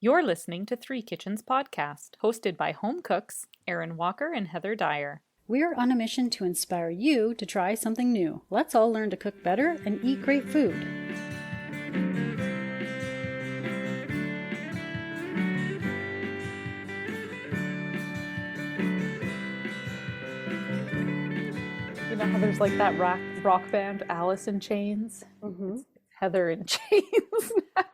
You're listening to Three Kitchens Podcast, hosted by home cooks Erin Walker and Heather Dyer. We're on a mission to inspire you to try something new. Let's all learn to cook better and eat great food. You know how there's like that rock band, Alice in Chains? Mm-hmm. It's Heather in Chains now.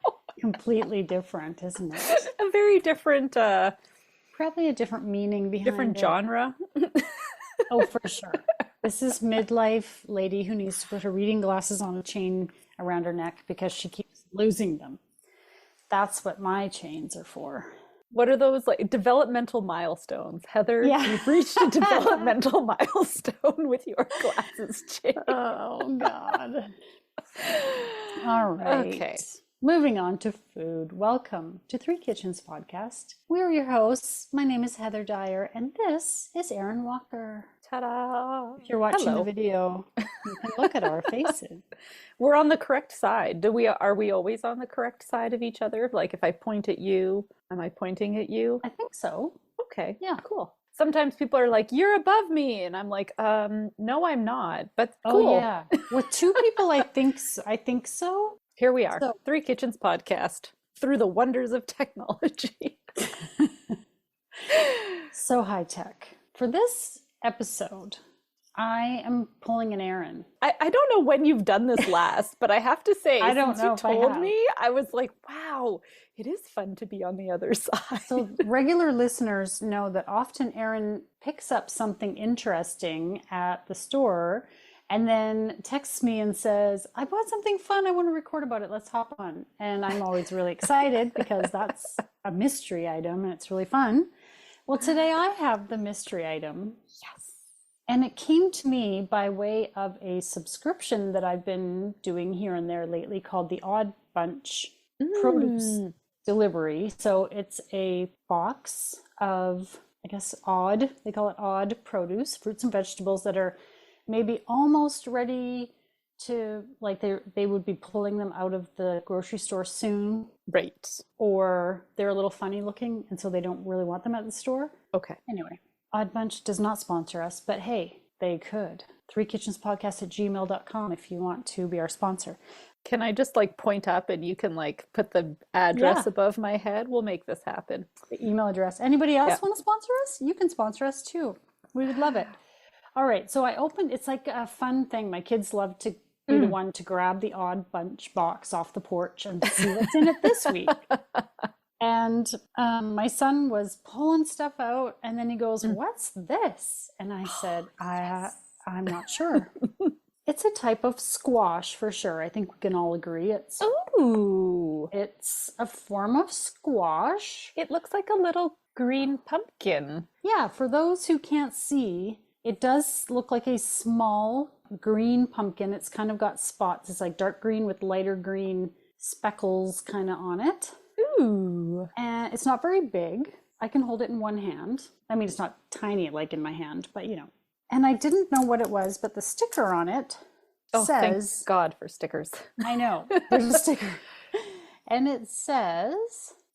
Completely different, isn't it? A very different, Probably a different meaning behind different it. genre. Oh, for sure. This is midlife lady who needs to put her reading glasses on a chain around her neck because she keeps losing them. That's what my chains are for. What are those like developmental milestones? Heather, Yeah. you've reached a developmental milestone with your glasses chain. Oh, God. All right. Okay. Moving on to food. Welcome to Three Kitchens Podcast. We're your hosts. My name is Heather Dyer, and this is Erin Walker. Ta-da! If you're watching Hello. the video, you can look at our faces. We're on the correct side. Are we always on the correct side of each other? Like if I point at you, am I pointing at you? I think so. Okay. Yeah. Cool. Sometimes people are like, "You're above me," and I'm like, no, I'm not." But Oh, cool. yeah. With two people, I think so. Here we are, So- Three Kitchens Podcast, through the wonders of technology. So high tech. For this episode, I am pulling an Erin. I don't know when you've done this last, but I have to say, I don't since know you if I told have. me, I was like, wow, it is fun to be on the other side. So regular listeners know that often Erin picks up something interesting at the store and then texts me and says, I bought something fun. I want to record about it. Let's hop on. And I'm always really excited because that's a mystery item and it's really fun. Well, today I have the mystery item. Yes. And it came to me by way of a subscription that I've been doing here and there lately called the Odd Bunch Produce Delivery. So it's a box of, I guess, they call it odd produce, fruits and vegetables that are maybe almost ready to, like they would be pulling them out of the grocery store soon, Right. or they're a little funny looking and so they don't really want them at the store. Okay. Anyway, Odd Bunch does not sponsor us, but hey, they could. threekitchenspodcast@gmail.com if you want to be our sponsor. Can I just like point up and you can like put the address above my head? We'll make this happen. The email address. Anybody else Yeah. want to sponsor us? You can sponsor us too. We would love it. All right, so I opened, it's like a fun thing. My kids love to be the one to grab the Odd Bunch box off the porch and see what's in it this week. And my son was pulling stuff out and then he goes, what's this? And I said, I'm not sure. It's a type of squash for sure. I think we can all agree it's a form of squash. It looks like a little green pumpkin. Yeah, for those who can't see, it does look like a small green pumpkin. It's kind of got spots. It's like dark green with lighter green speckles kind of on it. Ooh. And it's not very big. I can hold it in one hand. I mean, it's not tiny like in my hand, but you know. And I didn't know what it was, but the sticker on it says... Thank God for stickers. I know, there's a sticker. And it says,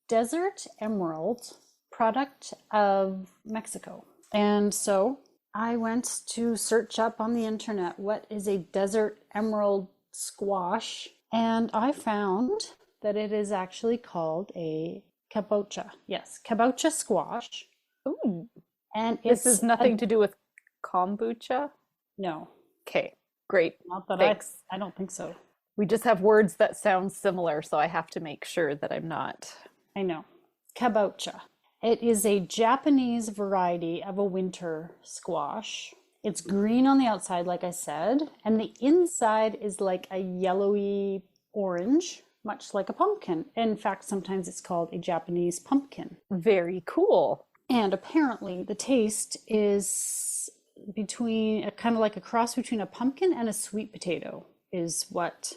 Desert Emerald, product of Mexico. And so I went to search up on the internet, what is a desert emerald squash? And I found that it is actually called a kabocha. Yes, kabocha squash. Ooh. And This is nothing to do with kombucha? No, Okay, great. not that Thanks. I don't think so. We just have words that sound similar, so I have to make sure that I'm not. I know. Kabocha. It is a Japanese variety of a winter squash. It's green on the outside, like I said, and the inside is like a yellowy orange, much like a pumpkin. In fact, sometimes it's called a Japanese pumpkin. Very cool. And apparently the taste is between, kind of like a cross between a pumpkin and a sweet potato is what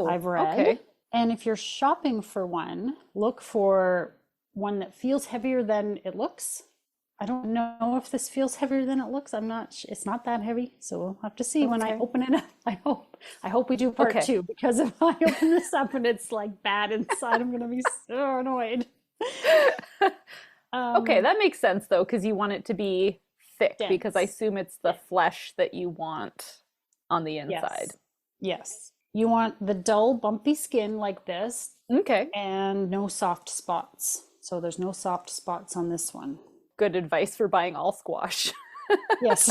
I've read. Okay. And if you're shopping for one, look for one that feels heavier than it looks. I don't know if this feels heavier than it looks. it's not that heavy. So we'll have to see when I Okay. open it up. I hope we do part Okay. two, because if I open this up and it's like bad inside, I'm going to be so annoyed. Okay, Um, that makes sense though, because you want it to be thick, because I dense. assume it's the Dense. flesh that you want on the inside. Yes. Yes. You want the dull, bumpy skin like this Okay, and no soft spots. So there's no soft spots on this one. good advice for buying all squash. Yes.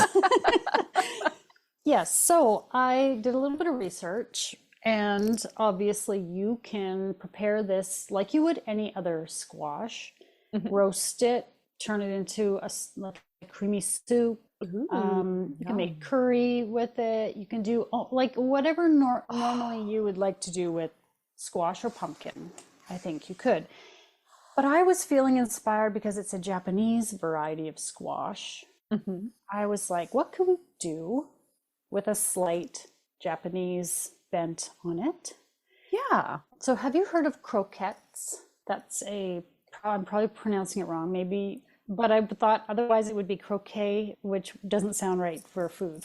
Yes. So I did a little bit of research, and obviously you can prepare this like you would any other squash. Mhm. Roast it, turn it into like a creamy soup. Ooh, You can make yum. curry with it. You can do like whatever normally you would like to do with squash or pumpkin. I think you could. But I was feeling inspired because it's a Japanese variety of squash. Mhm. I was like, what could we do with a slight Japanese bent on it? Yeah. So, have you heard of croquettes? I'm probably pronouncing it wrong, maybe, but I thought otherwise it would be croquet, which doesn't sound right for food.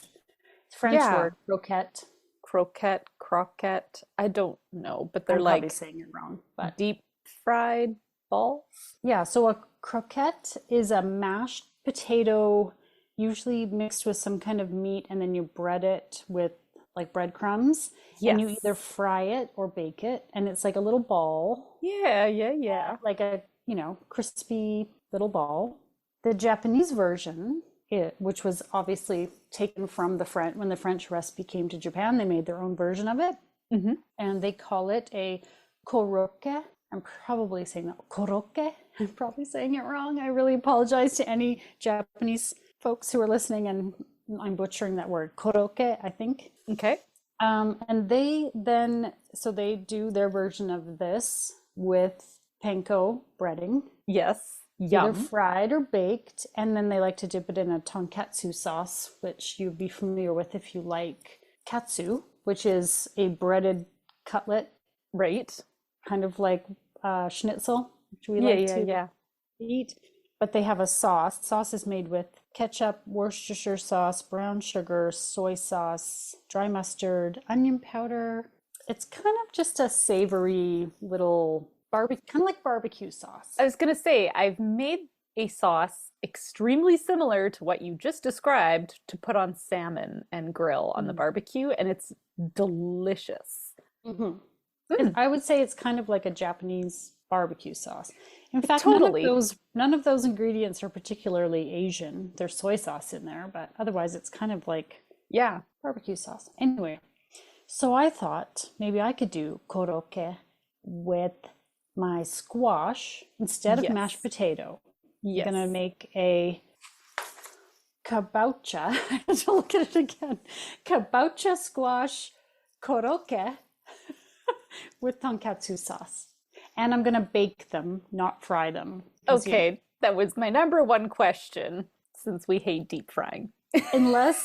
It's a French Yeah. word, croquette. Croquette, croquette. I don't know, but they're I'm probably like saying it wrong, but deep fried balls. yeah. So, a croquette is a mashed potato, usually mixed with some kind of meat, and then you bread it with like breadcrumbs, and you either Yes. fry it or bake it, and it's like a little ball, Yeah, yeah, yeah. like a, crispy little ball. The Japanese version, which was obviously taken from the French, when the French recipe came to Japan, they made their own version of it, Hmm. and they call it a korokke. I'm probably saying that korokke. I'm probably saying it wrong. I really apologize to any Japanese folks who are listening, and I'm butchering that word. Korokke, I think. Okay. And so they do their version of this with panko breading, Yes. either Yum. fried or baked, and then they like to dip it in a tonkatsu sauce, which you'd be familiar with if you like katsu, which is a breaded cutlet, Right. kind of like schnitzel, which we Yeah, like yeah, to yeah. eat. But they have a sauce. The sauce is made with ketchup, Worcestershire sauce, brown sugar, soy sauce, dry mustard, onion powder. It's kind of just a savory little barbecue, kind of like barbecue sauce. I was gonna say, I've made a sauce extremely similar to what you just described to put on salmon and grill on the barbecue, and it's delicious. Mm-hmm. Mm, I would say it's kind of like a Japanese barbecue sauce. In fact, totally. none of those ingredients are particularly Asian. There's soy sauce in there, but otherwise it's kind of like Yeah. barbecue sauce. Anyway, so I thought maybe I could do korokke with my squash instead of mashed Yes. potato. I'm gonna Yes. make a kabocha. I have to look at it again. Kabocha squash korokke with tonkatsu sauce. And I'm gonna bake them, not fry them, because Okay, that was my number one question since we hate deep frying. unless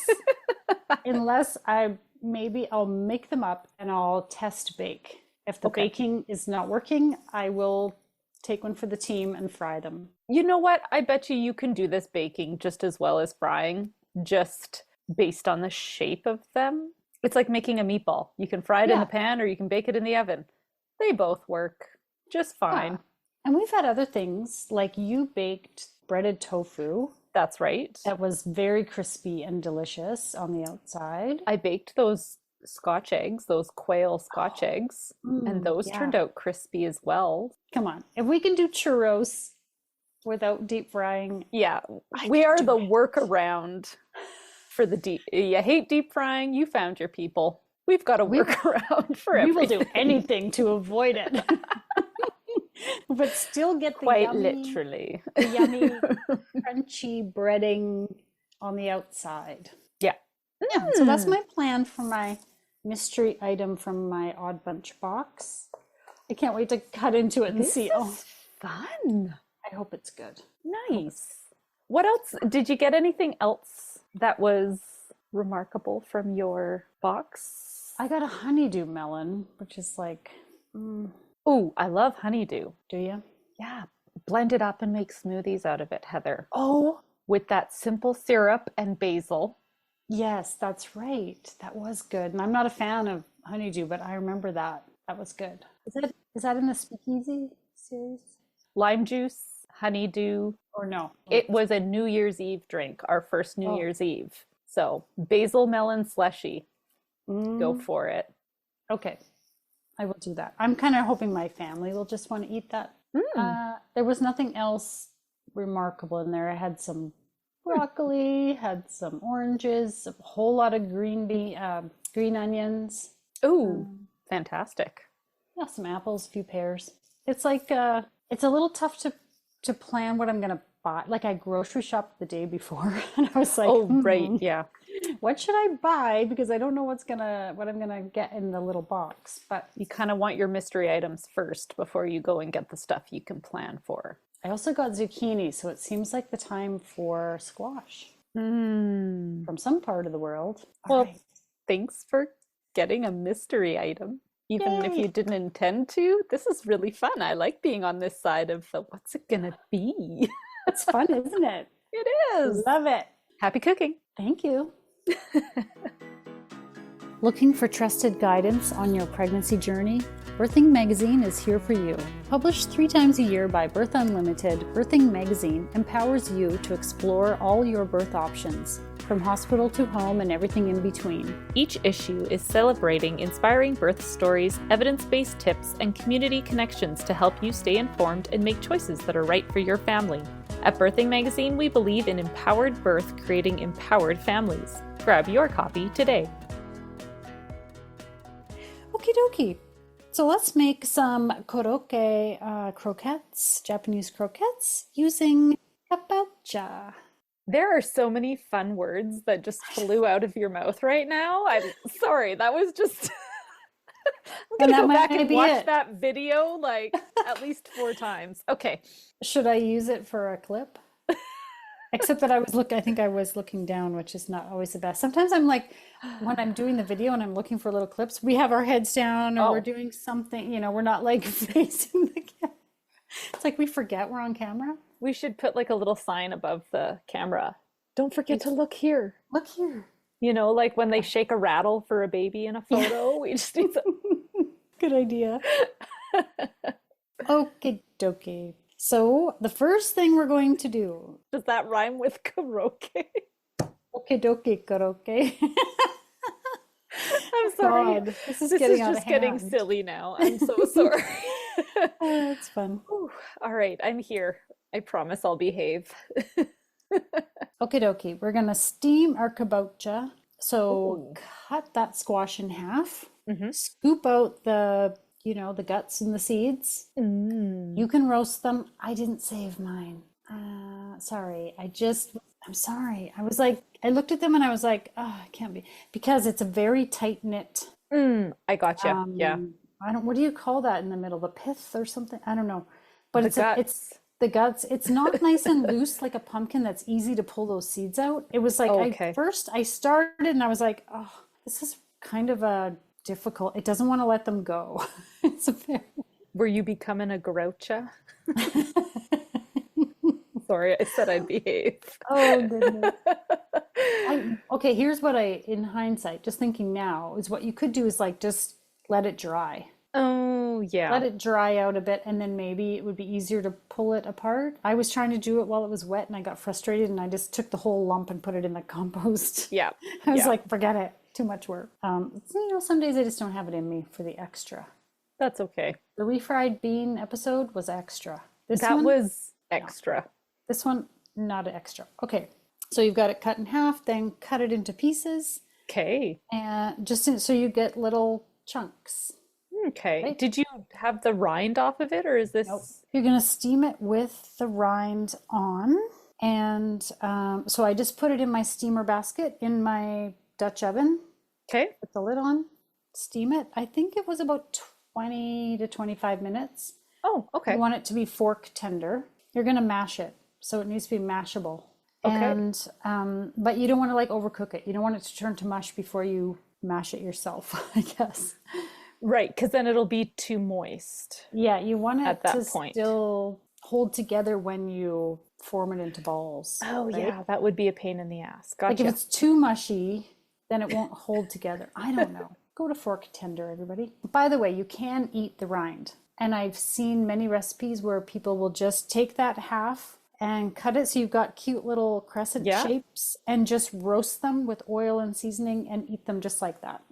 I'll make them up and I'll test bake. If the Okay. baking is not working, I will take one for the team and fry them. You know what? I bet you can do this baking just as well as frying, just based on the shape of them. It's like making a meatball. You can fry it in the Yeah, pan or you can bake it in the oven. They both work just yeah. fine. And we've had other things like you baked breaded tofu That's right. that was very crispy and delicious on the outside. I baked those Scotch eggs, those quail Scotch Oh, eggs, and those yeah. turned out crispy as well. Come on. If we can do churros without deep frying, Yeah, I we can are do the it. workaround for the deep. You hate deep frying, you found your people. We've got a We will, workaround for we will do everything. anything to avoid it, but still get Quite literally. the yummy, crunchy breading on the outside. Yeah. Yeah, so that's Mm, my plan for my mystery item from my Odd Bunch box. I can't wait to cut into it and this see. Oh, is fun. I hope it's good. I hope it's Nice. What else? Did you get anything else that was remarkable from your box? I got a honeydew melon, which is like, mm, Oh, I love honeydew. do you? Yeah, blend it up and make smoothies out of it, Heather. Oh, with that simple syrup and basil. Yes, that's right. That was good. And I'm not a fan of honeydew, but I remember that. That was good. Is that in the Speakeasy series? lime juice, honeydew. Or no? It was a New Year's Eve drink, our first New Oh. Year's Eve. So basil melon slushy. Go Mm, for it. okay, I will do that. I'm kind of hoping my family will just want to eat that. Mm. There was nothing else remarkable in there. I had some broccoli, had some oranges, a whole lot of green onions. Ooh, Um, fantastic. yeah, some apples, a few pears. It's like it's a little tough to plan what I'm gonna buy. Like I grocery shopped the day before, and I was like, Oh, right. Yeah. what should I buy? Because I don't know what I'm gonna get in the little box. But You kind of want your mystery items first before you go and get the stuff you can plan for. I also got zucchini, so it seems like the time for squash Mm. from some part of the world. All Well, right. thanks for getting a mystery item. Even if you Yay! didn't intend to, this is really fun. I like being on this side of the what's it gonna be? It's fun, isn't it? It is. Love it. Happy cooking. Thank you. Looking for trusted guidance on your pregnancy journey? Birthing Magazine is here for you. Published 3 times a year by Birth Unlimited, Birthing Magazine empowers you to explore all your birth options, from hospital to home and everything in between. Each issue is celebrating inspiring birth stories, evidence-based tips, and community connections to help you stay informed and make choices that are right for your family. At Birthing Magazine, we believe in empowered birth, creating empowered families. Grab your copy today. Okie dokie. So let's make some Korroke croquettes, Japanese croquettes, using Kabocha. There are so many fun words that just flew out of your mouth right now. I'm sorry, that was just... I'm gonna go back and watch that video like at least 4 times. Okay. Should I use it for a clip? Except that I think I was looking down, which is not always the best. Sometimes I'm like, when I'm doing the video and I'm looking for little clips, we have our heads down or we're doing something, we're not like facing the camera. It's like we forget we're on camera. We should put like a little sign above the camera. Don't forget to look here. Look here. Like when they shake a rattle for a baby in a photo, we just need some. Good idea. Okie dokie. So the first thing we're going to do. Does that rhyme with karaoke? Okie dokie karaoke. I'm sorry. God, this is just getting silly now. I'm so sorry. It's fun. Whew. All right, I'm here. I promise I'll behave. Okie dokie. We're gonna steam our kabocha. So cut that squash in half. Scoop out the guts and the seeds. You can roast them. I didn't save mine. Sorry. I'm sorry. I looked at them and I was like, oh, it can't be. Because it's a very tight knit. I gotcha. Yeah. What do you call that in the middle? The pith or something? I don't know. But it's the guts. It's not nice and loose like a pumpkin that's easy to pull those seeds out. It was like, first I started and I was like, oh, this is kind of a difficult. It doesn't want to let them go. Were you becoming a groucha? Sorry, I said I'd behave. Oh, goodness. Okay, here's what in hindsight, just thinking now, is what you could do is like just let it dry. Oh, yeah. Let it dry out a bit, and then maybe it would be easier to pull it apart. I was trying to do it while it was wet, and I got frustrated, and I just took the whole lump and put it in the compost. Yeah. I was like, forget it. Too much work. Some days I just don't have it in me for the extra. That's okay. The refried bean episode was extra. That was extra. No. This one, not extra. Okay. So you've got it cut in half, then cut it into pieces. Okay. And so you get little chunks. Okay. Right? Did you have the rind off of it, or is this? Nope. You're going to steam it with the rind on. And so I just put it in my steamer basket in my Dutch oven. Okay. Put the lid on, steam it. I think it was about 20 to 25 minutes. Oh, okay. You want it to be fork tender. You're going to mash it. So it needs to be mashable. Okay. And, but you don't want to like overcook it. You don't want it to turn to mush before you mash it yourself, I guess. Right. Because then it'll be too moist. Yeah. You want it to still hold together when you form it into balls. Oh, right? Yeah. That would be a pain in the ass. Gotcha. Like if it's too mushy, then it won't hold together. I don't know. Go to fork tender, everybody. By the way, you can eat the rind. And I've seen many recipes where people will just take that half and cut it so you've got cute little crescent Yeah. shapes and just roast them with oil and seasoning and eat them just like that.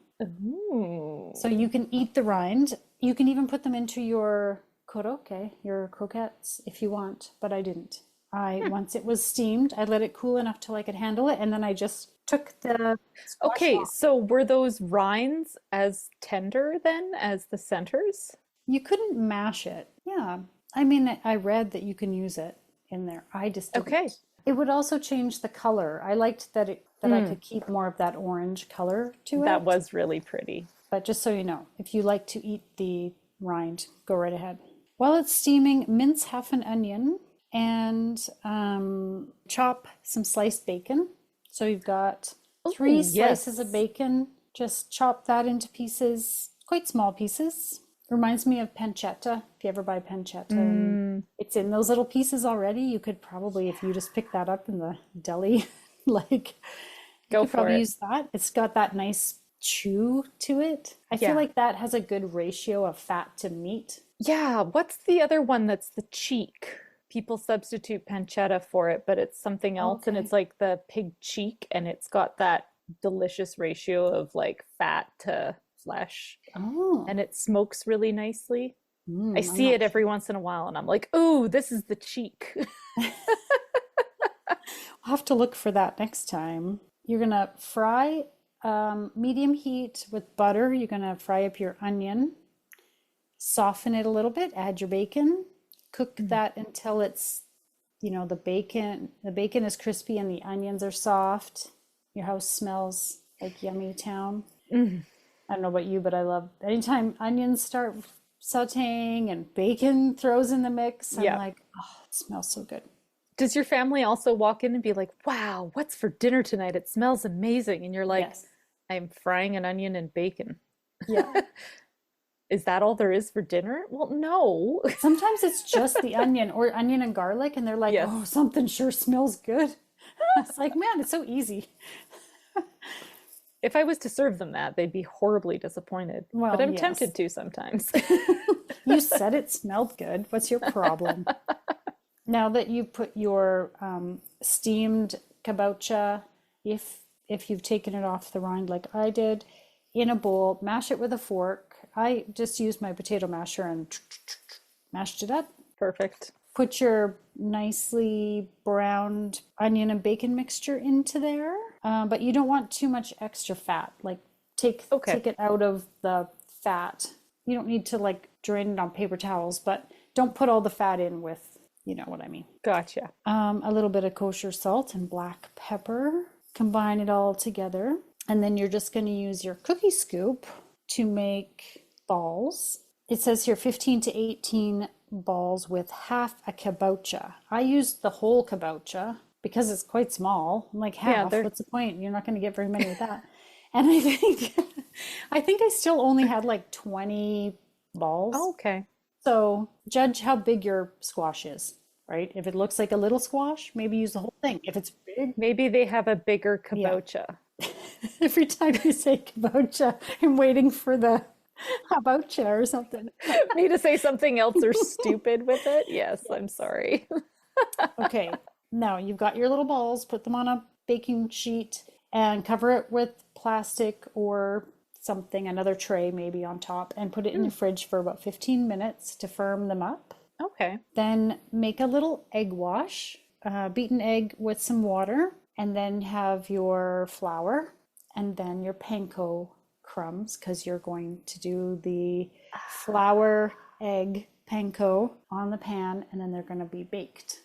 So Ooh. you can eat the rind. You can even put them into your koroke, your croquettes, if you want, but I didn't. Once it was steamed, I let it cool enough till I could handle it, and then I just took the squash Okay, off. so were those rinds as tender then as the centers? You couldn't mash it. Yeah. I mean, I read that you can use it in there. I just Okay. didn't. It would also change the color. I liked that I Mm, could keep more of that orange color to that it. was really pretty. But just so you know, if you like to eat the rind, go right ahead. While it's steaming, mince half an onion and chop some sliced bacon. So you've got three Oh, slices of yes. bacon. Just chop that into pieces, quite small pieces. Reminds me of pancetta. If you ever buy pancetta and Mm, it's in those little pieces already, you could probably, if you just pick that up in the deli, like you go could for probably it. use that. It's got that nice chew to it. I feel Yeah. like that has a good ratio of fat to meat. Yeah, what's the other one that's the cheek? People substitute pancetta for it, but it's something else, and Okay. it's like the pig cheek, and it's got that delicious ratio of like fat to flesh, Oh, and it smokes really nicely. I I'm see not it every sure. once in a while, and I'm like, "Ooh, this is the cheek." I'll have to look for that next time. You're gonna fry medium heat with butter. You're gonna fry up your onion, soften it a little bit, add your bacon, cook Mm, that until it's, the bacon is crispy and the onions are soft. Your house smells like yummy town. mm. I don't know about you, but I love anytime onions start sauteing and bacon throws in the mix. I'm Yeah. like, oh, it smells so good. Does your family also walk in and be like, "Wow, what's for dinner tonight? It smells amazing." And you're like, Yes. "I'm frying an onion and bacon." Yeah. Is that all there is for dinner? Well, no. Sometimes it's just the onion or onion and garlic, and they're like, Yes. oh, something sure smells good. I was like, man, it's so easy. If I was to serve them that, they'd be horribly disappointed. But Well, I'm tempted yes. to sometimes. You said it smelled good. What's your problem? Now that you put your steamed kabocha, if you've taken it off the rind like I did, in a bowl, mash it with a fork. I just used my potato masher and mashed it up. Perfect. Put your nicely browned onion and bacon mixture into there, but you don't want too much extra fat. Like Okay. take it out of the fat. You don't need to like drain it on paper towels, but don't put all the fat in with, you know what I mean. Gotcha. A little bit of kosher salt and black pepper. Combine it all together, and then you're just going to use your cookie scoop to make balls. It says here 15 to 18 balls with half a kabocha. I used the whole kabocha because it's quite small. I'm like, Yeah, half, they're what's the point? You're not going to get very many with that. And I think I still only had like 20 balls. okay. So judge how big your squash is, right? If it looks like a little squash, maybe use the whole thing. If it's big, Maybe they have a bigger yeah. kabocha. Every time you say kabocha, I'm waiting for the kabocha or something. Me to say something else or stupid with it? Yes, I'm Yes. sorry. Okay, now you've got your little balls, put them on a baking sheet and cover it with plastic or something, another tray maybe on top, and put it in the Mm, fridge for about 15 minutes to firm them up. okay. Then make a little egg wash, beaten egg with some water, and then have your flour and then your panko crumbs because you're going to do the flour egg panko on the pan and then they're going to be baked.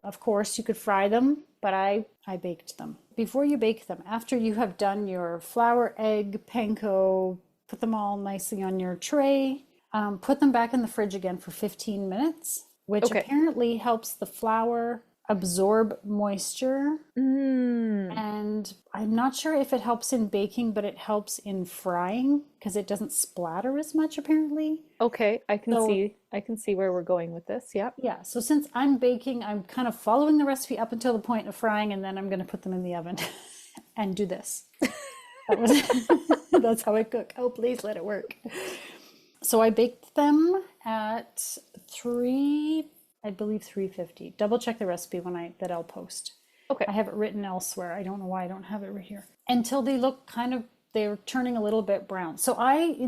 Of course, you could fry them, but I baked them. Before you bake them, after you have done your flour egg panko, put them all nicely on your tray, put them back in the fridge again for 15 minutes, which Okay. apparently helps the flour absorb moisture. Mm, And I'm not sure if it helps in baking, but it helps in frying because it doesn't splatter as much apparently. okay, So, I can see where we're going with this. Yep. yeah, so since I'm baking, I'm kind of following the recipe up until the point of frying, and then I'm going to put them in the oven and do this. That was That's how I cook. Oh, please let it work. So I baked them at three, I believe 350. Double check the recipe that I'll post. Okay. I have it written elsewhere. I don't know why I don't have it right here. Until they look kind of, they're turning a little bit brown. So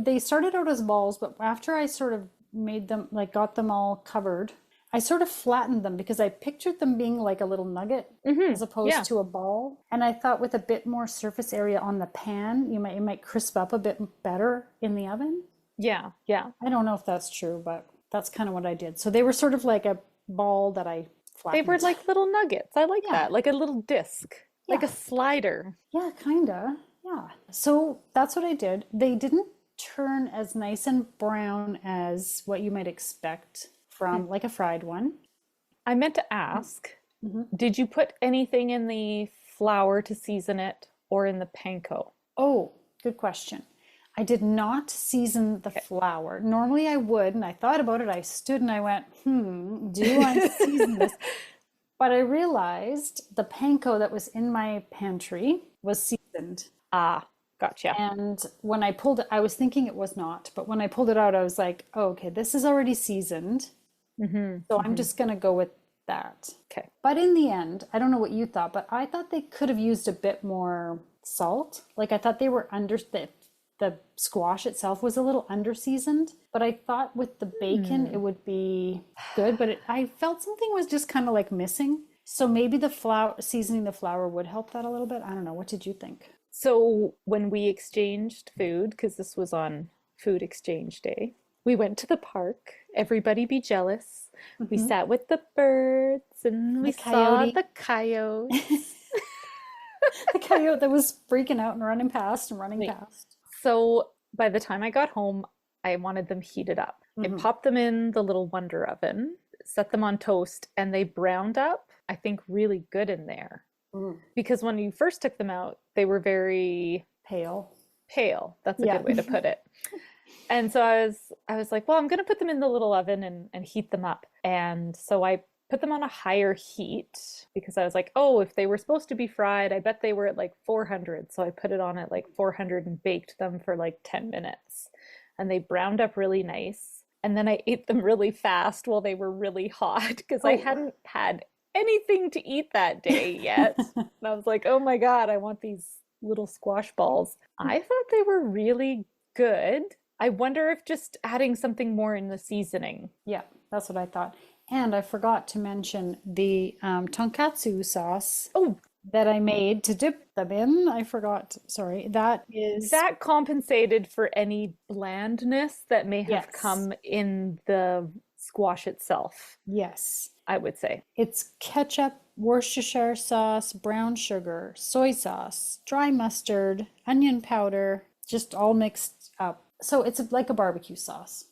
they started out as balls, but after I sort of made them, like got them all covered, I sort of flattened them because I pictured them being like a little nugget as opposed to a ball. And I thought with a bit more surface area on the pan, it might crisp up a bit better in the oven. Yeah, yeah. I don't know if that's true, but that's kind of what I did. So they were sort of like a ball that I flattened. They were like little nuggets. I like that. Like a little disc, like a slider. Yeah, kinda. Yeah. So that's what I did. They didn't turn as nice and brown as what you might expect from like a fried one. I meant to ask, did you put anything in the flour to season it or in the panko? Oh, good question. I did not season the flour. Normally I would, and I thought about it. I stood and I went, do I season this? But I realized the panko that was in my pantry was seasoned. Ah, gotcha. And when I pulled it, I was thinking it was not, but when I pulled it out, I was like, oh, okay, this is already seasoned. So I'm just going to go with that. Okay. But in the end, I don't know what you thought, but I thought they could have used a bit more salt. Like I thought they were the squash itself was a little under seasoned, but I thought with the bacon it would be good, but I felt something was just kind of like missing. So maybe seasoning the flour would help that a little bit. I don't know. What did you think? So when we exchanged food, because this was on food exchange day, we went to the park. Everybody be jealous. We sat with the birds and we saw the coyotes. The coyote that was freaking out and running past. So by the time I got home, I wanted them heated up. I popped them in the little Wonder Oven, set them on toast, and they browned up, I think, really good in there. Because when you first took them out, they were very pale. That's a good way to put it. And so I was like, well, I'm going to put them in the little oven and heat them up. And so I put them on a higher heat because I was like, oh, if they were supposed to be fried, I bet they were at like 400. So I put it on at like 400 and baked them for like 10 minutes. And they browned up really nice. And then I ate them really fast while they were really hot because I hadn't had anything to eat that day yet. And I was like, oh my God, I want these little squash balls. I thought they were really good. I wonder if just adding something more in the seasoning. Yeah, that's what I thought. And I forgot to mention the tonkatsu sauce that I made to dip them in. I forgot. Sorry. That compensated for any blandness that may have come in the squash itself. Yes. I would say. It's ketchup, Worcestershire sauce, brown sugar, soy sauce, dry mustard, onion powder, just all mixed up. So it's like a barbecue sauce.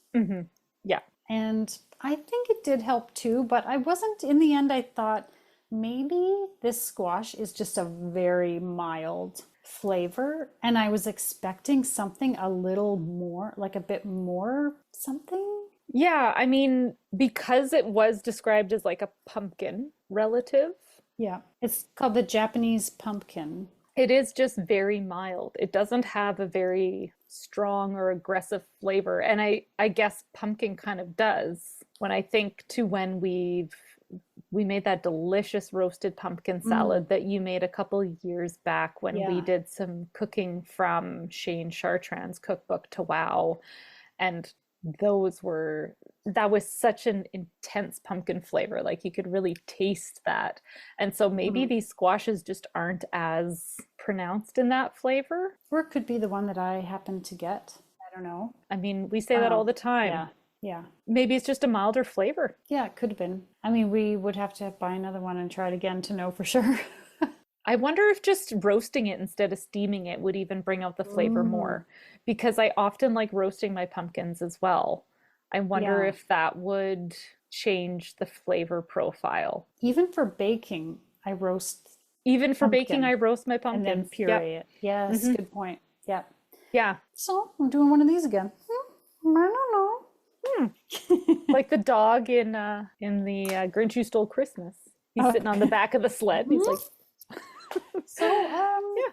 Yeah. And I think it did help too, but I wasn't, in the end, I thought maybe this squash is just a very mild flavor. And I was expecting something a little more, like a bit more something. Yeah, I mean, because it was described as like a pumpkin relative. Yeah, it's called the Japanese pumpkin. It is just very mild. It doesn't have a very strong or aggressive flavor. And I guess pumpkin kind of does. When I think to when we made that delicious roasted pumpkin salad that you made a couple years back when we did some cooking from Shane Chartrand's cookbook to Wow. And that was such an intense pumpkin flavor. Like you could really taste that. And so maybe these squashes just aren't as pronounced in that flavor. Or it could be the one that I happened to get. I don't know. I mean, we say that all the time. Yeah. Maybe it's just a milder flavor. Yeah, it could have been. I mean, we would have to buy another one and try it again to know for sure. I wonder if just roasting it instead of steaming it would even bring out the flavor more, because I often like roasting my pumpkins as well. I wonder if that would change the flavor profile. Even for baking, I roast. Even for baking, I roast my pumpkins. And then puree it. Yes, good point. Yeah. Yeah. So I'm doing one of these again. I don't know. Like the dog in the Grinch Who Stole Christmas. He's sitting on the back of the sled. And he's like. So,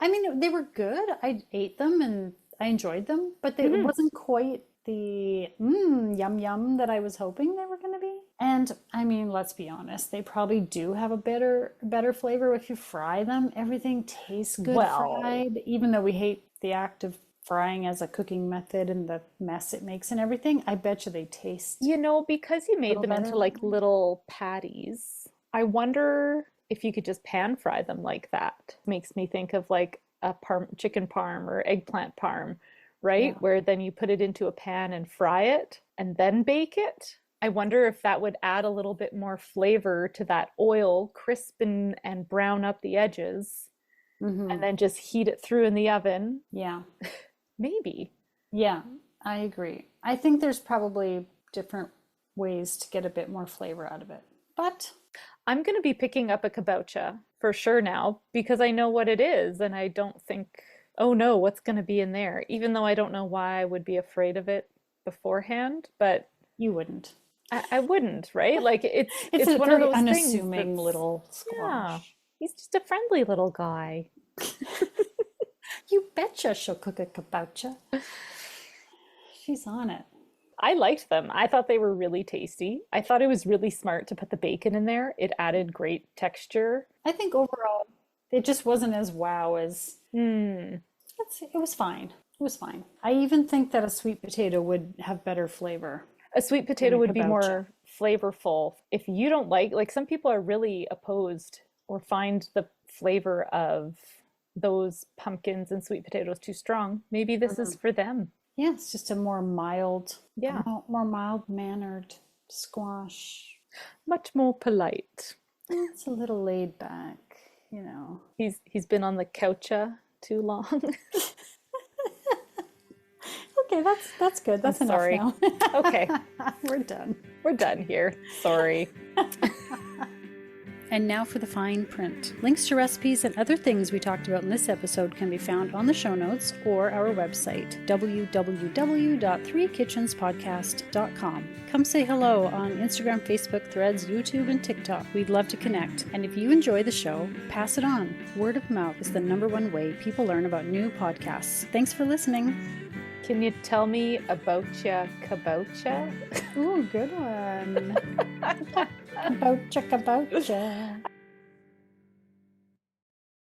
I mean, they were good. I ate them and I enjoyed them, but it wasn't quite the yum yum that I was hoping they were going to be. And I mean, let's be honest, they probably do have a better flavor if you fry them. Everything tastes good Well, fried, even though we hate the act of frying as a cooking method and the mess it makes and everything. I bet you they taste you know, because you a made little them better into that like way. little patties, I wonder if you could just pan fry them like that. Makes me think of like a chicken parm or eggplant parm, right? Yeah. Where then you put it into a pan and fry it and then bake it. I wonder if that would add a little bit more flavor to that oil, crispen and brown up the edges, and Mm-hmm. then just heat it through in the oven. Yeah. Maybe. Yeah, I agree. I think there's probably different ways to get a bit more flavor out of it. But I'm going to be picking up a kabocha for sure now because I know what it is and I don't think, oh no, what's going to be in there? Even though I don't know why I would be afraid of it beforehand, but you wouldn't. I wouldn't, right? Like It's it's a one of very those things unassuming that's little yeah, squash. he's just a friendly little guy. You betcha she'll cook a kabocha. She's on it. I liked them. I thought they were really tasty. I thought it was really smart to put the bacon in there. It added great texture. I think overall, it just wasn't as wow as Hmm. it was fine. It was fine. I even think that a sweet potato would have better flavor A sweet than potato a would be kabocha. more flavorful. If you don't like some people are really opposed or find the flavor of those pumpkins and sweet potatoes too strong. Maybe this is Mhm. for them. Yeah, it's just Yeah, more mild mannered squash. much more polite. It's a little laid back, you know. He's been on the coucha too long. Okay, that's good. I'm That's enough sorry. now. Okay, We're done. we're done here. Sorry. And now for the fine print. Links to recipes and other things we talked about in this episode can be found on the show notes or our website, www.threekitchenspodcast.com. Come say hello on Instagram, Facebook, Threads, YouTube, and TikTok. We'd love to connect. And if you enjoy the show, pass it on. Word of mouth is the #1 way people learn about new podcasts. Thanks for listening. Can you tell me about your kabocha? Ooh, good one. Kabocha, kabocha.